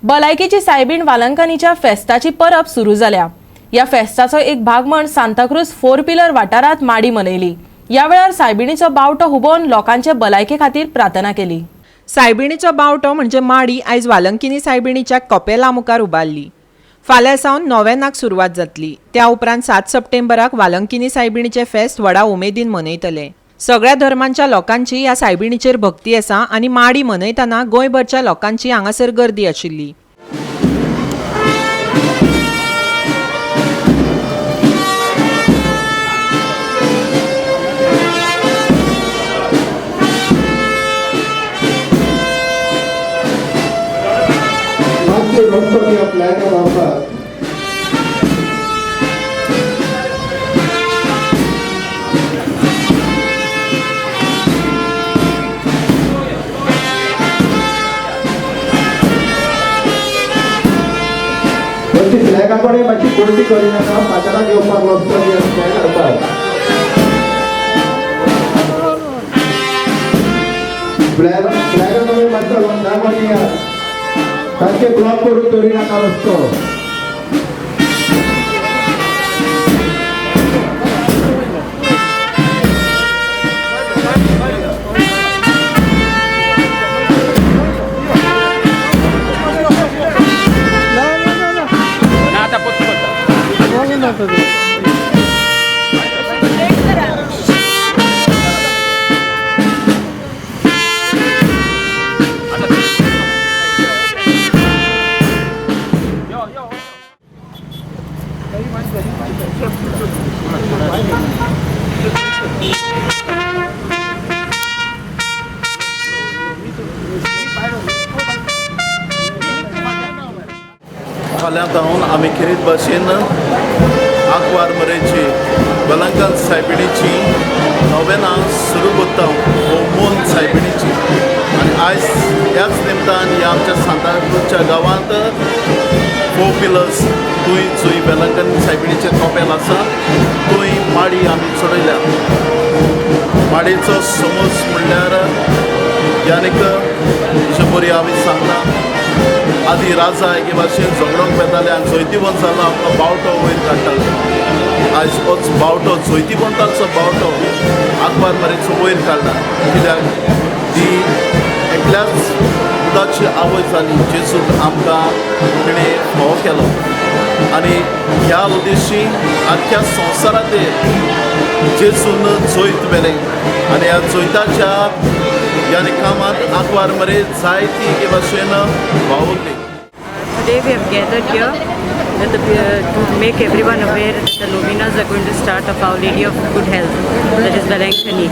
भलायकेची सायबीण वालंकनीच्या फेस्ताची परब सुरू जाल्या। या फेस्ताचो एक भाग म्हण सांताक्रूज 4 पिलर वाठारात माडी मनयली। या वेळार सायबिणीचो बावटो हुबोवन लोकांचे भलायके खातीर प्रार्थना केली। सायबिणीचो बावटो म्हणजे माडी आयज वालंकिनी सायबिणीच्या कपेला मुखार उबारली। फाल्यां सावन नोव्हेनाक सुरवात जातली। त्या उपरांत 7 सप्टेंबराक वालंकिनी सायबिणीचे फेस्त व्हडा उमेदीन मनयतले। सगळ्या धर्मांच्या लोकांची ह्या सायबिणीचेर भक्ती आसा आनी माडी मनयतना गोंयभरच्या लोकांची हांगासर गर्दी आशिल्ली। फ्लॅगाकडे मातशी कोणती करिनाका पाचाराक येवपाक लागता जी फ्लॅग हाडपाक फ्लॅगाकडे मातसो लोंडाकडे या सारखे ब्लॉक करून दवरिनाका रस्तो। फाल्यां जावन आमी खेरीत भाशेन आंकवार मरेची वालंकन सायबिणीची नोव्हेना सुरू करता मोन सायबिणीची। आनी आयज ह्याच निमतान ह्या आमच्या सांताक्रूजच्या गांवांत 4 पिलर्स थंय जंय वालंकन सायबिणीचे कपेल आसा थंय माडी आमी चडयल्या। माडयेचो समज म्हणल्यार यानीक बरी आमी सांगता आदी राजा एके भाशेन झगडोंक येताले आनी जैतिवंत जालो आपलो बावटो वयर काडटालो। आयज होच बावटो जैतिवंताचो बावटो आंकवार मरेचो वयर काडला, कित्याक ती एकल्याच उदाची आवय जाली जेजून आमकां तिणें फोव केलो आनी ह्या उद्देशी आख्या संवसाराचेर जेजून जैत व्हेलें आनी ह्या जैताच्या यानी कामात आंकवार मरे जायती एके भाशेन वावुरली। Today we have gathered here to make everyone aware that the novenas are going to start of Our Lady of Good Health, that is Velankani.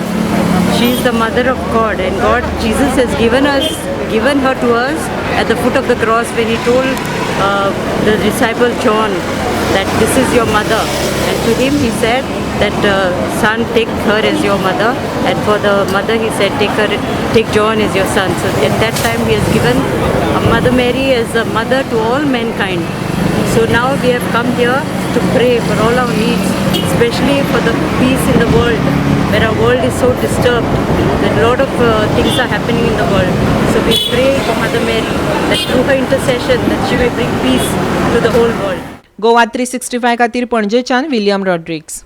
She is the mother of God, and God, Jesus has given her to us at the foot of the cross when he told the disciple John that this is your mother, and to him he said that son, take her as your mother, and for the mother he said take John as your son. So at that time he has given Mother Mary as a mother to all mankind. So now we have come here to pray for all our needs, especially for the peace in the world, where our world is so disturbed, that a lot of things are happening in the world. So we pray for Mother Mary that through her intercession that she may bring peace to the whole world. Goa 365 खातीर पणजेच्यान William Rodrigues.